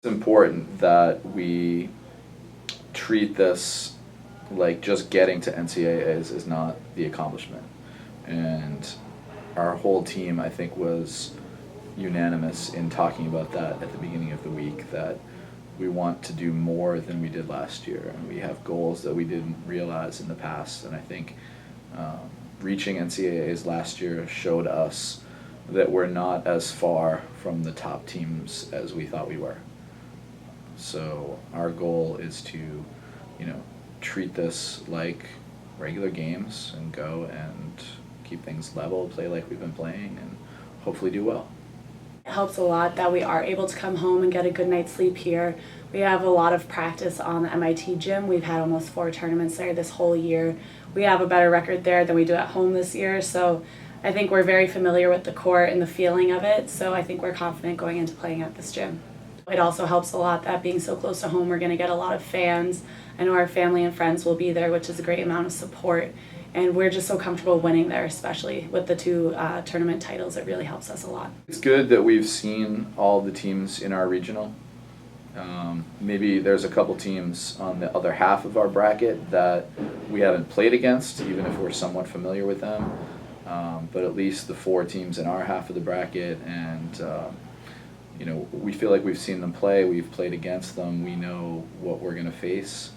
It's important that we treat this like just getting to NCAAs is not the accomplishment. And our whole team, I think, was unanimous in talking about that at the beginning of the week, that we want to do more than we did last year. And we have goals that we didn't realize in the past. And I think reaching NCAAs last year showed us that we're not as far from the top teams as we thought we were. So our goal is to, treat this like regular games and go and keep things level, play like we've been playing, and hopefully do well. It helps a lot that we are able to come home and get a good night's sleep here. We have a lot of practice on the MIT gym. We've had almost 4 tournaments there this whole year. We have a better record there than we do at home this year, so I think we're very familiar with the court and the feeling of it, so I think we're confident going into playing at this gym. It also helps a lot that being so close to home, we're going to get a lot of fans. I know our family and friends will be there, which is a great amount of support. And we're just so comfortable winning there, especially with the 2 tournament titles. It really helps us a lot. It's good that we've seen all the teams in our regional. Maybe there's a couple teams on the other half of our bracket that we haven't played against, even if we're somewhat familiar with them. But at least the 4 teams in our half of the bracket, and we feel like we've seen them play, we've played against them, we know what we're going to face.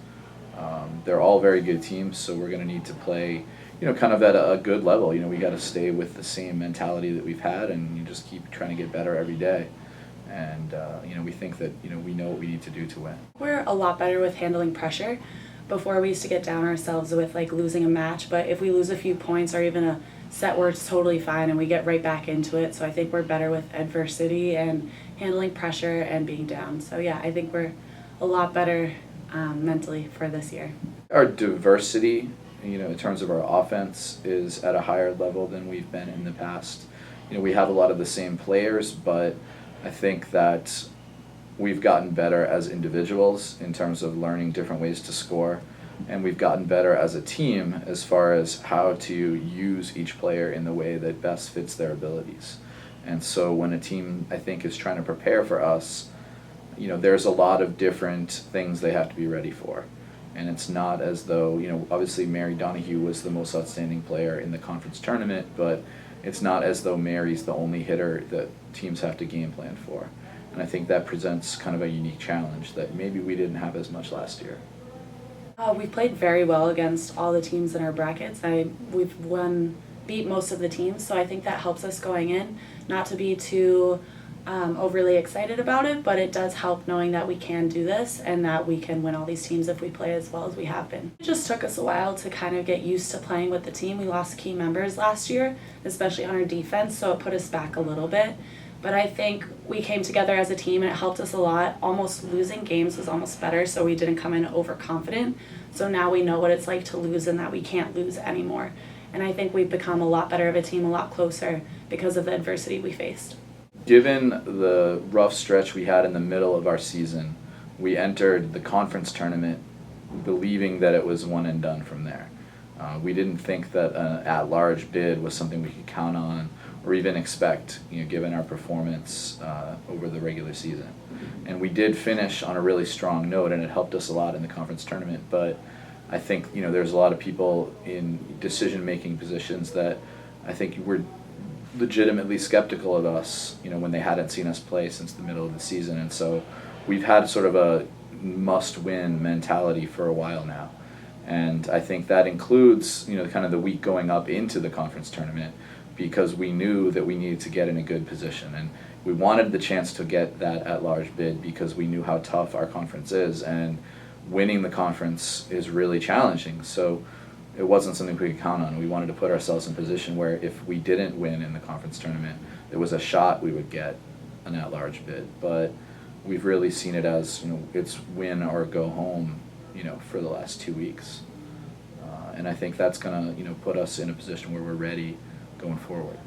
They're all very good teams, so we're going to need to play, kind of at a good level. We got to stay with the same mentality that we've had, and you just keep trying to get better every day. And, we think that, we know what we need to do to win. We're a lot better with handling pressure. Before we used to get down ourselves with losing a match, but if we lose a few points or even a set, we're totally fine and we get right back into it. So I think we're better with adversity and handling pressure and being down. So yeah, I think we're a lot better mentally for this year. Our diversity, in terms of our offense, is at a higher level than we've been in the past. We have a lot of the same players, but I think that we've gotten better as individuals in terms of learning different ways to score, and we've gotten better as a team as far as how to use each player in the way that best fits their abilities. And so when a team, I think, is trying to prepare for us, there's a lot of different things they have to be ready for. And it's not as though, obviously Mary Donahue was the most outstanding player in the conference tournament, but it's not as though Mary's the only hitter that teams have to game plan for. And I think that presents kind of a unique challenge that maybe we didn't have as much last year. We've played very well against all the teams in our brackets. We've beat most of the teams, so I think that helps us going in. Not to be too overly excited about it, but it does help knowing that we can do this and that we can win all these teams if we play as well as we have been. It just took us a while to kind of get used to playing with the team. We lost key members last year, especially on our defense, so it put us back a little bit. But I think we came together as a team and it helped us a lot. Almost losing games was almost better, so we didn't come in overconfident. So now we know what it's like to lose and that we can't lose anymore. And I think we've become a lot better of a team, a lot closer because of the adversity we faced. Given the rough stretch we had in the middle of our season, we entered the conference tournament believing that it was one and done from there. We didn't think that an at-large bid was something we could count on or even expect, given our performance over the regular season. And we did finish on a really strong note, and it helped us a lot in the conference tournament. But I think, there's a lot of people in decision-making positions that I think were legitimately skeptical of us, when they hadn't seen us play since the middle of the season. And so we've had sort of a must-win mentality for a while now. And I think that includes, kind of the week going up into the conference tournament, because we knew that we needed to get in a good position. And we wanted the chance to get that at-large bid because we knew how tough our conference is, and winning the conference is really challenging. So it wasn't something we could count on. We wanted to put ourselves in a position where if we didn't win in the conference tournament, there was a shot we would get an at-large bid. But we've really seen it as, it's win or go home, for the last 2 weeks. And I think that's going to, put us in a position where we're ready going forward.